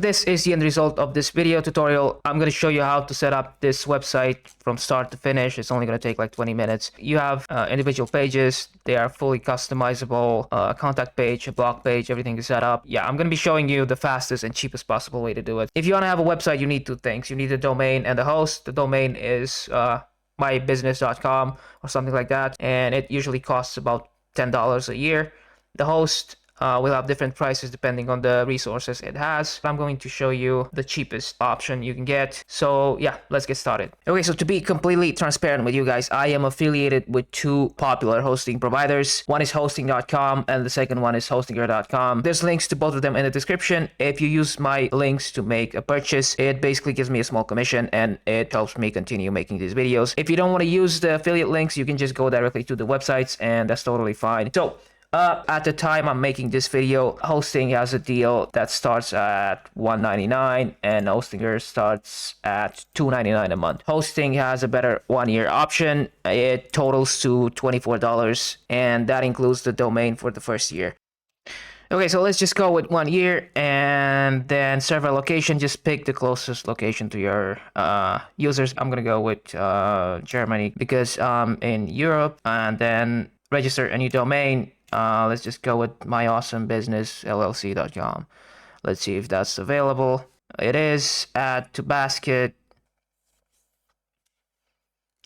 This is the end result of this video tutorial. I'm going to show you how to set up this website from start to finish. It's only going to take like 20 minutes. You have individual pages. They are fully customizable. A contact page, a blog page, everything is set up. Yeah, I'm going to be showing you the fastest and cheapest possible way to do it. If you want to have a website, you need two things. You need a domain and a host. The domain is mybusiness.com or something like that, and it usually costs about $10 a year. The host will have different prices depending on the resources it has. I'm going to show you the cheapest option you can get. So yeah, let's get started. Okay, so to be completely transparent with you guys, I am affiliated with two popular hosting providers. One is hosting.com and the second one is hostinger.com. There's links to both of them in the description. If you use my links to make a purchase, it basically gives me a small commission and it helps me continue making these videos. If you don't want to use the affiliate links, you can just go directly to the websites and that's totally fine. So at the time I'm making this video, Hosting has a deal that starts at $199 and Hostinger starts at $299 a month. Hosting has a better 1-year option. It totals to $24 and that includes the domain for the first year. Okay, so let's just go with 1 year and then server location. Just pick the closest location to your users. I'm gonna go with Germany because I'm in Europe, and then register a new domain. Let's just go with myawesomebusinessllc.com. Let's see if that's available. It is. Add to basket.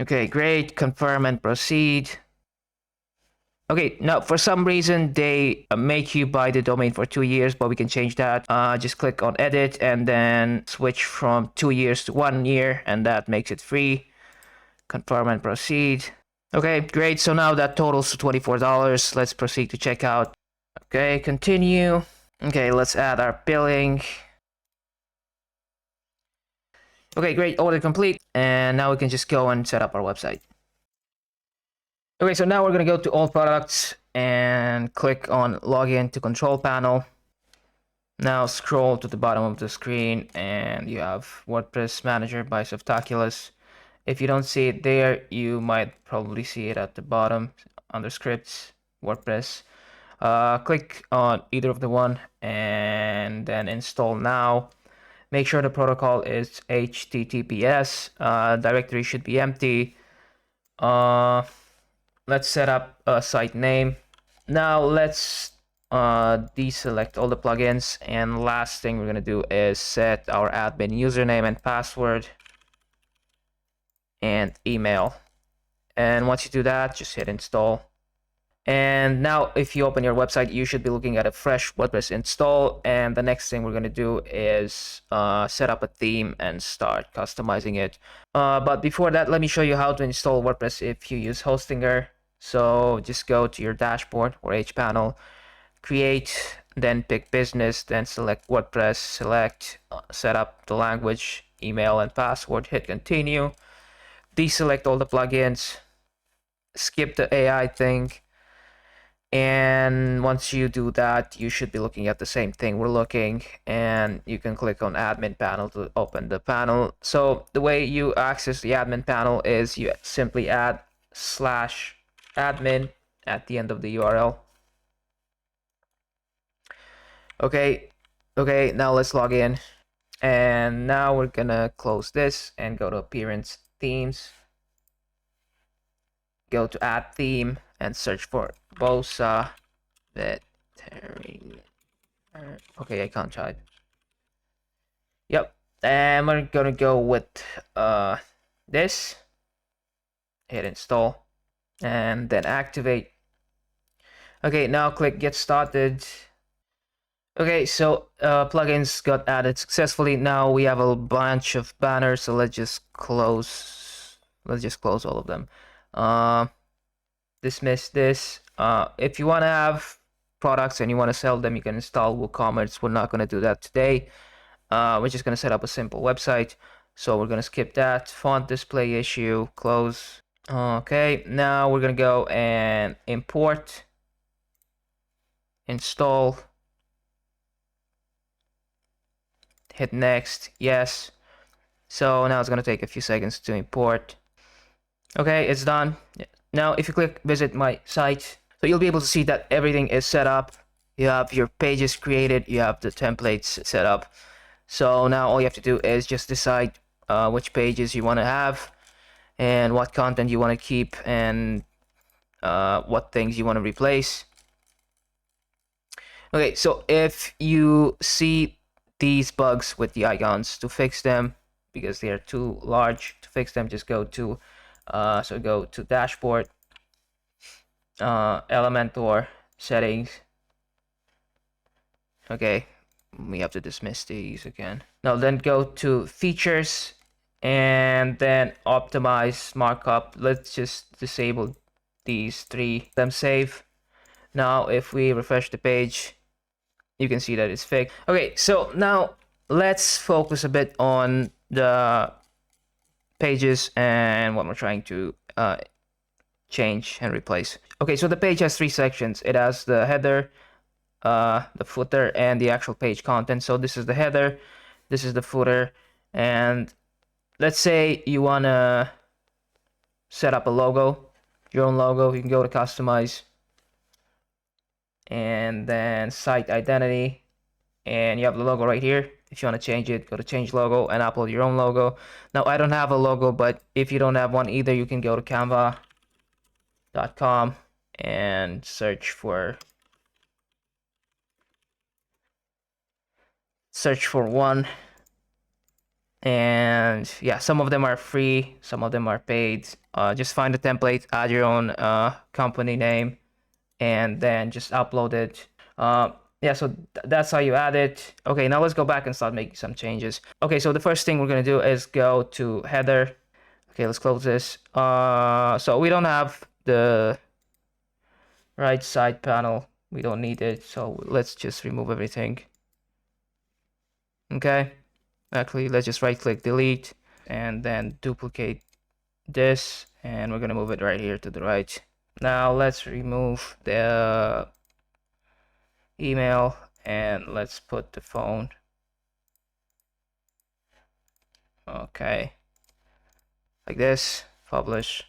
Okay, great. Confirm and proceed. Okay, now for some reason they make you buy the domain for 2 years, but we can change that. Just click on edit and then switch from 2 years to 1 year, and that makes it free. Confirm and proceed. Okay, great. So now that totals to $24. Let's proceed to checkout. Okay, continue. Okay, let's add our billing. Okay, great. Order complete. And now we can just go and set up our website. Okay, so now we're going to go to all products and click on login to control panel. Now scroll to the bottom of the screen and you have WordPress Manager by Softaculous. If you don't see it there, you might probably see it at the bottom under scripts, WordPress. Click on either of the one and then install now. Make sure the protocol is HTTPS. Directory should be empty. Let's set up a site name. Now let's deselect all the plugins, and last thing we're gonna do is set our admin username and password and email. And once you do that, just hit install. And now if you open your website, you should be looking at a fresh WordPress install, and the next thing we're going to do is set up a theme and start customizing it. But before that, let me show you how to install WordPress if you use Hostinger. So just go to your dashboard or H panel, create, then pick business, then select WordPress, select set up the language, email and password, hit continue. Deselect all the plugins, skip the AI thing, and once you do that, you should be looking at the same thing we're looking, and you can click on admin panel to open the panel. So the way you access the admin panel is you simply add /admin at the end of the URL. Okay, now let's log in, and now we're gonna close this and go to appearance, themes, go to add theme and search for Bosa Veterinary. Okay, I can't type. Yep, and we're gonna go with this. Hit install and then activate. Okay, now click get started. Okay, so plugins got added successfully. Now we have a bunch of banners, so let's just close all of them. Dismiss this. If you want to have products and you want to sell them, you can install WooCommerce. We're not going to do that today. We're just going to set up a simple website, so we're going to skip that. Font display issue, close. Okay, now we're going to go and import, install, hit next, yes. So now it's going to take a few seconds to import. Okay, it's done. Now if you click visit my site, so you'll be able to see that everything is set up. You have your pages created, you have the templates set up. So now all you have to do is just decide which pages you want to have and what content you want to keep and what things you want to replace. Okay, so if you see these bugs with the icons, to fix them, because they are too large, to fix them, just go to dashboard, Elementor, settings. Okay, we have to dismiss these again. Now then go to features and then optimize markup. Let's just disable these three, them save. Now if we refresh the page, you can see that it's fixed. Okay, so now let's focus a bit on the pages and what we're trying to change and replace. Okay, so the page has three sections. It has the header, the footer, and the actual page content. So this is the header, this is the footer, and let's say you want to set up a logo, your own logo. You can go to customize and then site identity, and you have the logo right here. If you want to change it, go to change logo and upload your own logo. Now I don't have a logo, but if you don't have one either, you can go to canva.com and search for one. And yeah, some of them are free, some of them are paid. Just find a template, add your own company name, and then just upload it. Yeah, so that's how you add it. Okay, now let's go back and start making some changes. Okay, so the first thing we're gonna do is go to header. Okay, let's close this. So we don't have the right side panel. We don't need it, so let's just remove everything. Okay, actually, let's just right click, delete, and then duplicate this, and we're gonna move it right here to the right. Now let's remove the email and let's put the phone. Okay, like this, publish.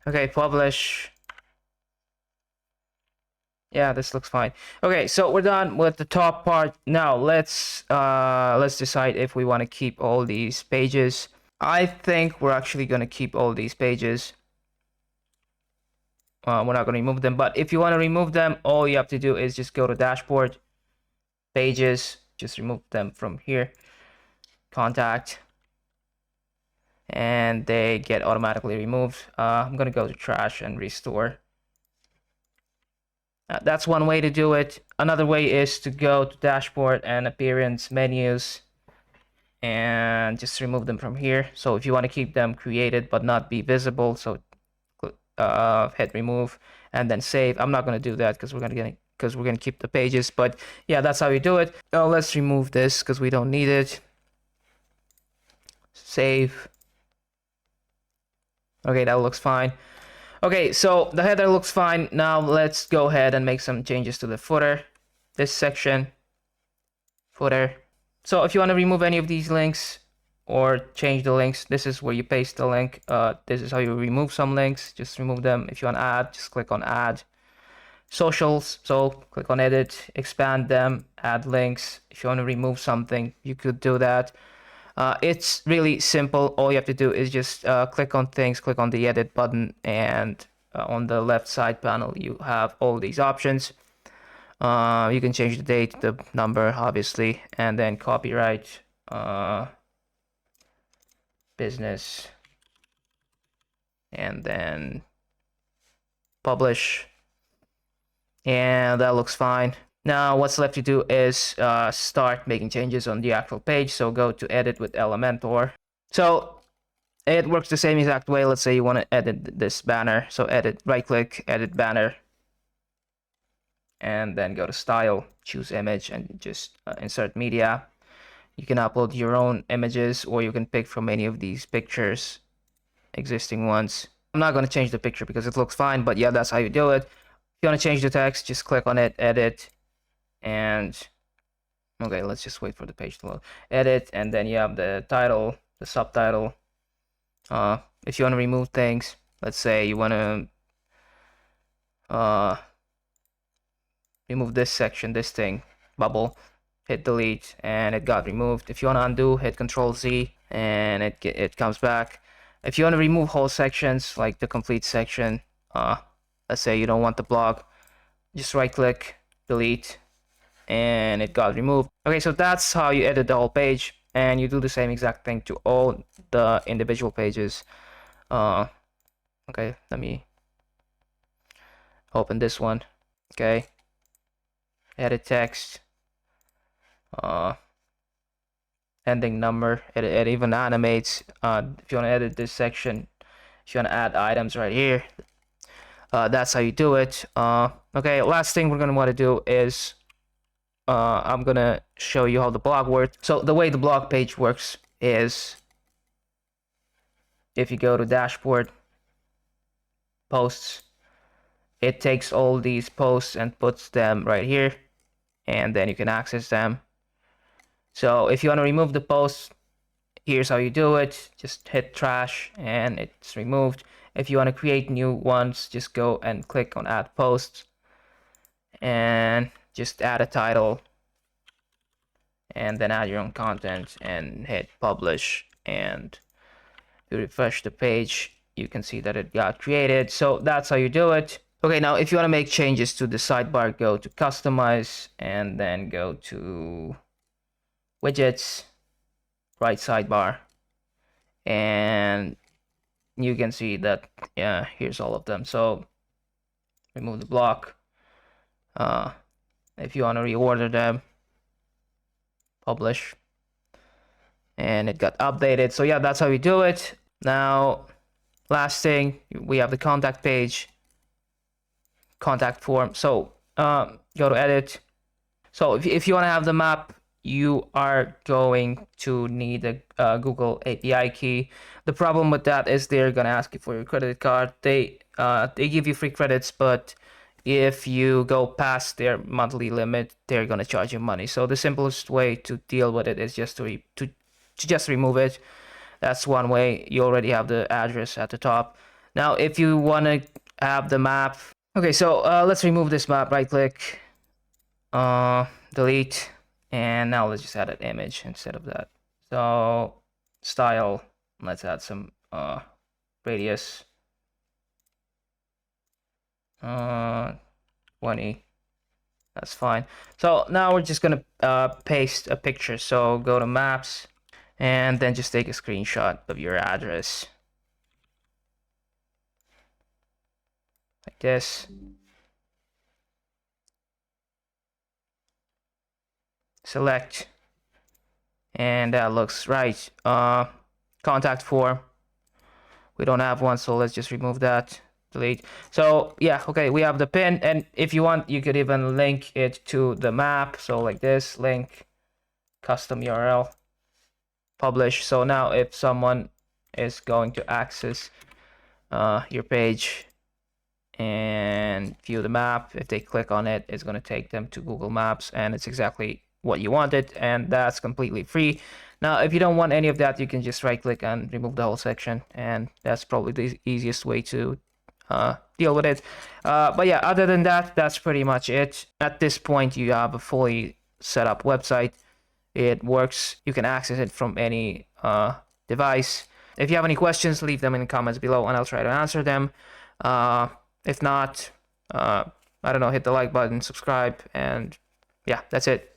Okay, publish. Yeah, this looks fine. Okay, so we're done with the top part. Now let's decide if we want to keep all these pages. I think we're actually going to keep all these pages. We're not going to remove them, but if you want to remove them, all you have to do is just go to dashboard, pages, just remove them from here, contact, and they get automatically removed. I'm going to go to trash and restore. That's one way to do it. Another way is to go to dashboard and appearance menus and just remove them from here. So if you want to keep them created but not be visible, so hit remove and then save. I'm not going to do that because we're going to keep the pages, but yeah, that's how you do it. Now let's remove this because we don't need it. Save. Okay, that looks fine. Okay, so the header looks fine. Now let's go ahead and make some changes to the footer. This section, footer. So if you want to remove any of these links or change the links, this is where you paste the link. This is how you remove some links. Just remove them. If you want to add, just click on add. Socials, so click on edit, expand them, add links. If you want to remove something, you could do that. It's really simple. All you have to do is just click on things, click on the edit button, and on the left side panel you have all these options. You can change the date, the number, obviously, and then copyright, business, and then publish, and that looks fine. Now what's left to do is start making changes on the actual page. So go to edit with Elementor. So it works the same exact way. Let's say you want to edit this banner. So edit, right click, edit banner, and then go to style, choose image, and just insert media. You can upload your own images or you can pick from any of these pictures, existing ones. I'm not going to change the picture because it looks fine, but yeah, that's how you do it. If you want to change the text, just click on it, edit, and Okay, let's just wait for the page to load. Edit, and then you have the title, the subtitle. If you want to remove things, let's say you want to remove this section, this thing, bubble, hit delete, and it got removed. If you want to undo, hit Control Z, and it comes back. If you want to remove whole sections, like the complete section, let's say you don't want the blog, just right click, delete, and it got removed. Okay, so that's how you edit the whole page, and you do the same exact thing to all the individual pages. Okay, let me open this one. Okay, edit text, ending number. It even animates. If you want to edit this section, if you want to add items right here, that's how you do it. Okay, last thing we're gonna want to do is I'm gonna show you how the blog works. So the way the blog page works is, if you go to dashboard, posts, it takes all these posts and puts them right here, and then you can access them. So if you want to remove the posts, here's how you do it. Just hit trash and it's removed. If you want to create new ones, just go and click on add posts and just add a title, and then add your own content and hit publish, and you refresh the page, you can see that it got created. So that's how you do it. Okay, now if you want to make changes to the sidebar, go to customize and then go to widgets, right sidebar, and you can see that, yeah, here's all of them. So remove the block. If you want to reorder them, publish, and it got updated. So yeah, that's how you do it. Now, last thing, we have the contact page, contact form. So go to edit. So if you want to have the map, you are going to need a Google API key. The problem with that is they're gonna ask you for your credit card. They give you free credits, but if you go past their monthly limit, they're gonna charge you money. So the simplest way to deal with it is just to just remove it. That's one way. You already have the address at the top. Now, if you want to have the map, okay, so let's remove this map. Right click, delete, and now let's just add an image instead of that. So style, let's add some radius, 20. That's fine. So now we're just gonna paste a picture. So go to maps and then just take a screenshot of your address like this. Select, and that looks right. Contact form, we don't have one, so let's just remove that. Delete. So yeah, okay, we have the pin, and if you want, you could even link it to the map. So like this, link, custom URL, publish. So now if someone is going to access your page and view the map, if they click on it, it's going to take them to Google Maps, and it's exactly what you wanted, and that's completely free. Now, if you don't want any of that, you can just right click and remove the whole section, and that's probably the easiest way to deal with it. But yeah, other than that, that's pretty much it. At this point, you have a fully set up website. It works. You can access it from any device. If you have any questions, leave them in the comments below and I'll try to answer them. If not, I don't know, hit the like button, subscribe, and yeah, that's it.